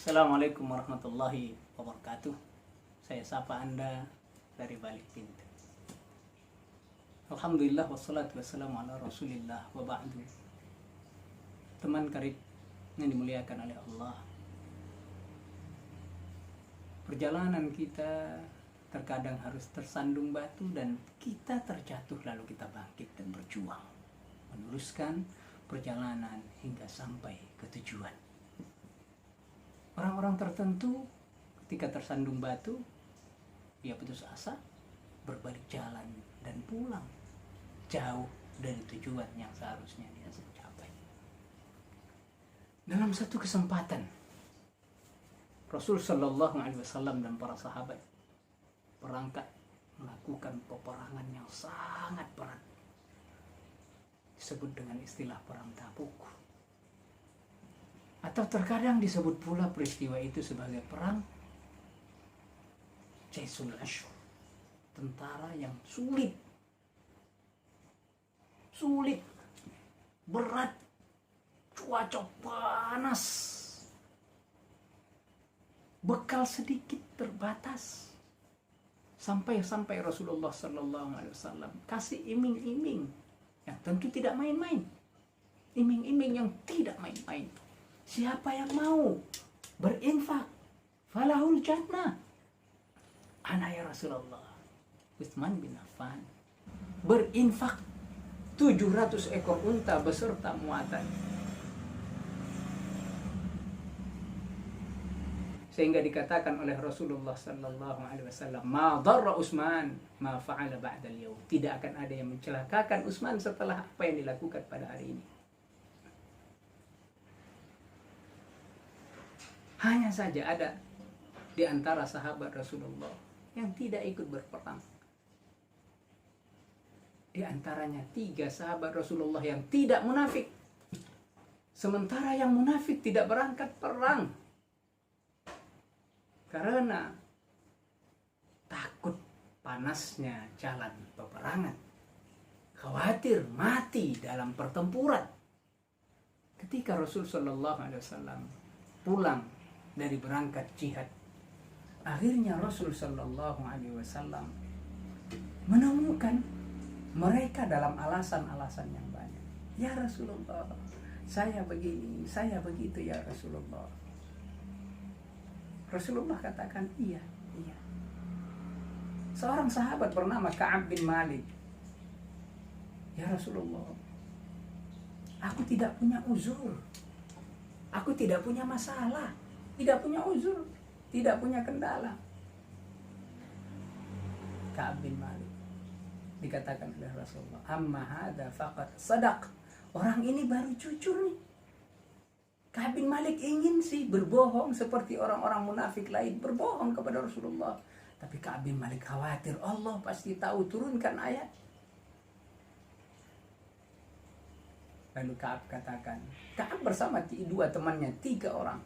Assalamualaikum warahmatullahi wabarakatuh. Saya sapa Anda dari balik pintu. Alhamdulillah wassalatu wassalamu ala rasulillah wa ba'du. Teman karib yang dimuliakan oleh Allah, perjalanan kita terkadang harus tersandung batu dan kita terjatuh, lalu kita bangkit dan berjuang meneruskan perjalanan hingga sampai ke tujuan. Orang-orang tertentu ketika tersandung batu, dia putus asa, berbalik jalan dan pulang jauh dari tujuan yang seharusnya dia capai. Dalam satu kesempatan, Rasul Shallallahu Alaihi Wasallam dan para sahabat berangkat melakukan peperangan yang sangat berat, disebut dengan istilah perang Tabuk. Atau terkadang disebut pula peristiwa itu sebagai perang Jaisul Ashur, tentara yang sulit, berat, cuaca panas, bekal sedikit terbatas, sampai Rasulullah Sallallahu Alaihi Wasallam kasih iming-iming yang tentu tidak main-main, iming-iming yang tidak main-main. Siapa yang mau berinfak, falahul jannah. Ana ya Rasulullah, Utsman bin Affan berinfak 700 ekor unta beserta muatan. Sehingga dikatakan oleh Rasulullah sallallahu alaihi wasallam, "Ma dharra Utsman ma fa'ala ba'da al-yawm." Tidak akan ada yang mencelakakan Utsman setelah apa yang dilakukan pada hari ini. Hanya saja ada di antara sahabat Rasulullah yang tidak ikut berperang. Di antaranya 3 sahabat Rasulullah yang tidak munafik. Sementara yang munafik tidak berangkat perang karena takut panasnya jalan peperangan, khawatir mati dalam pertempuran. Ketika Rasul Shallallahu Alaihi Wasallam pulang dari berangkat jihad, akhirnya Rasul Shallallahu Alaihi Wasallam menemukan mereka dalam alasan-alasan yang banyak. Ya Rasulullah, saya begini, saya begitu ya Rasulullah. Rasulullah katakan, iya. Seorang sahabat bernama Ka'ab bin Malik, ya Rasulullah, aku tidak punya uzur, aku tidak punya masalah, tidak punya uzur, tidak punya kendala. Ka'ab bin Malik dikatakan oleh Rasulullah, amma hadza faqad sadaq. Orang ini baru jujur nih. Ka'ab bin Malik ingin sih berbohong seperti orang-orang munafik lain, berbohong kepada Rasulullah. Tapi Ka'ab bin Malik khawatir Allah pasti tahu, turunkan ayat. Lalu Ka'ab katakan, Ka'ab bersama 2 temannya, 3 orang.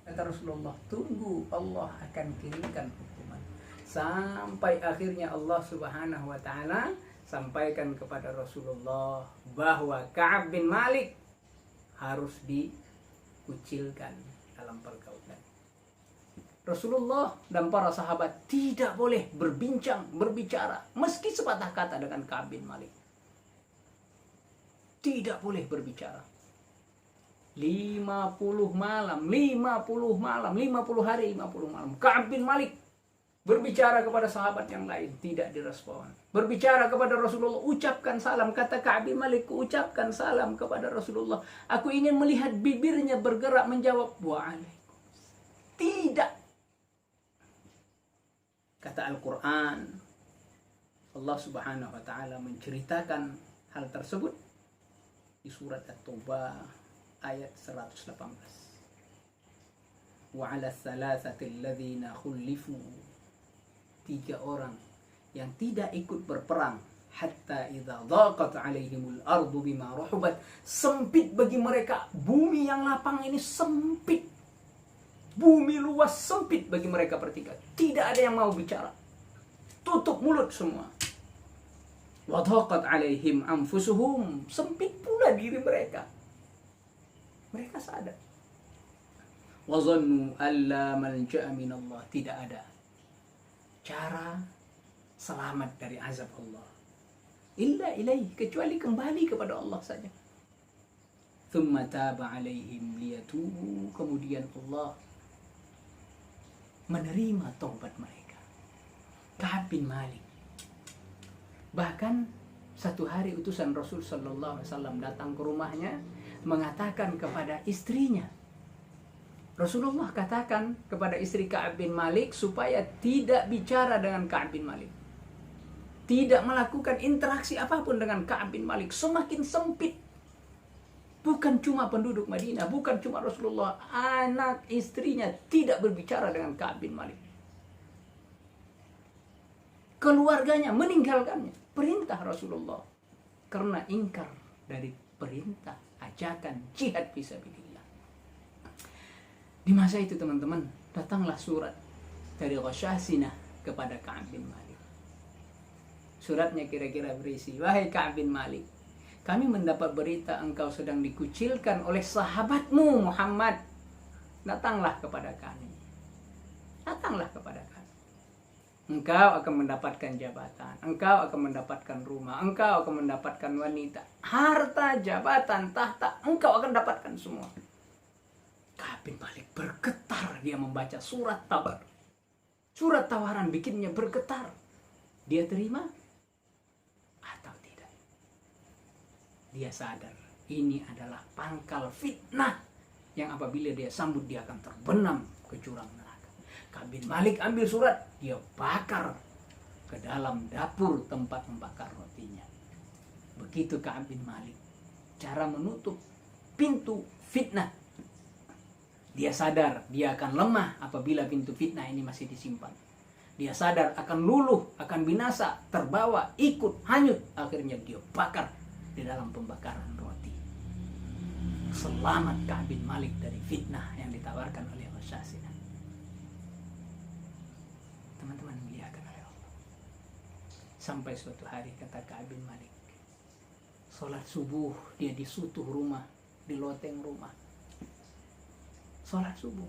Kata Rasulullah, tunggu, Allah akan kirimkan hukuman. Sampai akhirnya Allah Subhanahu wa Ta'ala sampaikan kepada Rasulullah bahwa Ka'ab bin Malik harus dikucilkan dalam pergaulan. Rasulullah dan para sahabat tidak boleh berbicara meski sepatah kata dengan Ka'ab bin Malik. Tidak boleh berbicara. 50 malam, 50 hari, 50 malam. Ka'ab bin Malik berbicara kepada sahabat yang lain, tidak direspon. Berbicara kepada Rasulullah, ucapkan salam. Kata Ka'ab bin Malik, ucapkan salam kepada Rasulullah. Aku ingin melihat bibirnya bergerak menjawab, wa'alaikumussalam. Tidak. Kata Al-Quran, Allah Subhanahu wa Ta'ala menceritakan hal tersebut di surat At-Taubah ayat 118. Wa 'ala tsalatsati alladziina khulifu. 3 orang yang tidak ikut berperang, hatta idza dhaqat 'alaihimul ardu bima rahubat. Sempit bagi mereka bumi yang lapang ini, sempit. Bumi luas sempit bagi mereka bertiga. Tidak ada yang mau bicara. Tutup mulut semua. Wa dhaqat 'alaihim anfusuhum. Sempit pula diri mereka. Mereka sadar. wa dhannu alla malja'a minallah. Tidak ada cara selamat dari azab Allah illa ilaih, kecuali kembali kepada Allah saja. Thumma taba alaihim liyatubu, kemudian Allah menerima taubat mereka. Ka'ab bin Malik, bahkan satu hari utusan Rasul sallallahu alaihi wasallam datang ke rumahnya mengatakan kepada istrinya, Rasulullah katakan kepada istri Ka'ab bin Malik supaya tidak bicara dengan Ka'ab bin Malik, tidak melakukan interaksi apapun dengan Ka'ab bin Malik. Semakin sempit. Bukan cuma penduduk Madinah, bukan cuma Rasulullah, anak istrinya tidak berbicara dengan Ka'ab bin Malik. Keluarganya meninggalkannya, perintah Rasulullah, karena ingkar dari perintah ajakan jihad fisabilillah. Di masa itu teman-teman, datanglah surat dari Ghashasinah kepada Ka'ab bin Malik. Suratnya kira-kira berisi, wahai Ka'ab bin Malik, kami mendapat berita engkau sedang dikucilkan oleh sahabatmu Muhammad. Datanglah kepada kami. Datanglah kepada kami. Engkau akan mendapatkan jabatan, engkau akan mendapatkan rumah, engkau akan mendapatkan wanita, harta, jabatan, tahta, engkau akan dapatkan semua. Ka'ab bin Malik bergetar, dia membaca surat tawar. Surat tawaran bikinnya bergetar. Dia terima atau tidak? Dia sadar ini adalah pangkal fitnah yang apabila dia sambut dia akan terbenam ke jurang neraka. Ka'ab bin Malik ambil surat, dia bakar ke dalam dapur tempat membakar rotinya. Begitu Ka'ab bin Malik cara menutup pintu fitnah. Dia sadar dia akan lemah apabila pintu fitnah ini masih disimpan. Dia sadar akan luluh, akan binasa, terbawa, ikut, hanyut. Akhirnya dia bakar di dalam pembakaran roti. Selamat Ka'ab bin Malik dari fitnah yang ditawarkan oleh Ghashasinah. Teman-teman muliakan oleh Allah. Sampai suatu hari kata Ka'ab bin Malik, sholat subuh dia di sutuh rumah, di loteng rumah. Sholat subuh.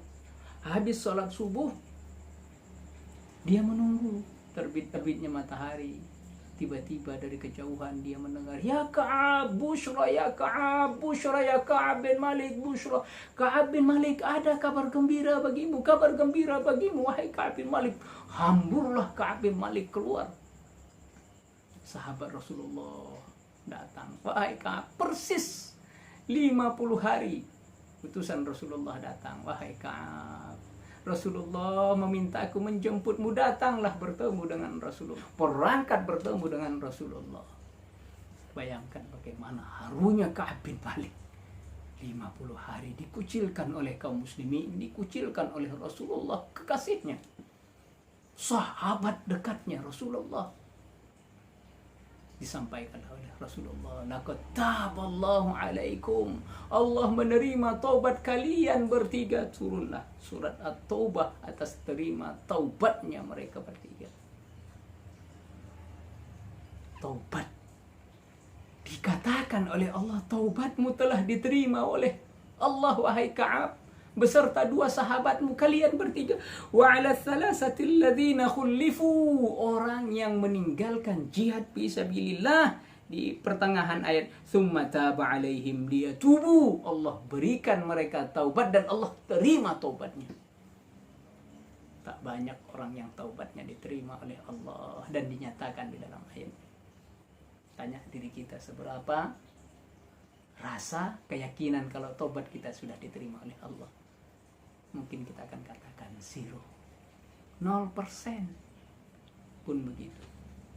Habis sholat subuh, dia menunggu terbit-terbitnya matahari. Tiba-tiba dari kejauhan dia mendengar, ya Ka'ab, bushra, ya Ka'ab, bushra, ya Ka'ab bin Malik, bushra. Ka'ab bin Malik, ada kabar gembira bagimu, kabar gembira bagimu, wahai Ka'ab bin Malik. Hamburlah Ka'ab bin Malik keluar. Sahabat Rasulullah datang, wahai Ka'ab, persis 50 hari utusan Rasulullah datang, wahai Ka'ab, Rasulullah meminta aku menjemputmu, datanglah bertemu dengan Rasulullah, berangkat bertemu dengan Rasulullah. Bayangkan bagaimana harunya Ka'ab bin Malik. 50 hari dikucilkan oleh kaum muslimin, dikucilkan oleh Rasulullah, kekasihnya, sahabat dekatnya Rasulullah. Disampaikan oleh Rasulullah, laqad taballahu alaikum, Allah menerima taubat kalian bertiga. Turunlah surat At-Taubah atas terima taubatnya mereka bertiga. Taubat dikatakan oleh Allah, taubatmu telah diterima oleh Allah wahai Ka'ab, beserta dua sahabatmu kalian bertiga. Wa 'ala thalathati alladhina khulifu, orang yang meninggalkan jihad fisabilillah. Di pertengahan ayat, tsumma taba 'alaihim liyatubu, Allah berikan mereka taubat dan Allah terima taubatnya. Tak banyak orang yang taubatnya diterima oleh Allah dan dinyatakan di dalam ayat. Tanya diri kita, seberapa rasa keyakinan kalau taubat kita sudah diterima oleh Allah? Mungkin kita akan katakan 0%. Pun begitu,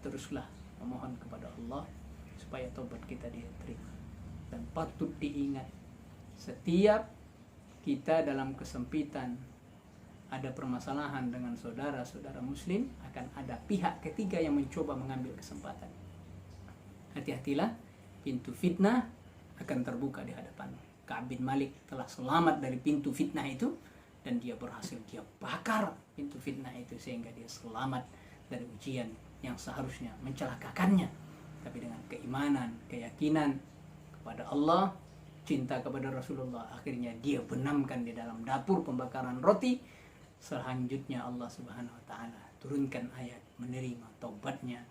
teruslah memohon kepada Allah supaya taubat kita diterima. Dan patut diingat, setiap kita dalam kesempitan ada permasalahan dengan saudara-saudara muslim, akan ada pihak ketiga yang mencoba mengambil kesempatan. Hati-hatilah, pintu fitnah akan terbuka di hadapan. Ka'ab bin Malik telah selamat dari pintu fitnah itu, dan dia berhasil, dia bakar pintu fitnah itu sehingga dia selamat dari ujian yang seharusnya mencelakakannya. Tapi dengan keimanan, keyakinan kepada Allah, cinta kepada Rasulullah, akhirnya dia benamkan di dalam dapur pembakaran roti. Selanjutnya Allah Subhanahu wa taala turunkan ayat menerima taubatnya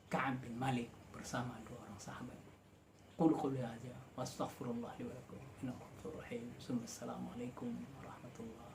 Ka'ab bin Malik bersama dua orang sahabat. Qul qouli hadza wastaghfirullah li wa lakum innahu ghafurur rahim. Assalamualaikum warahmatullahi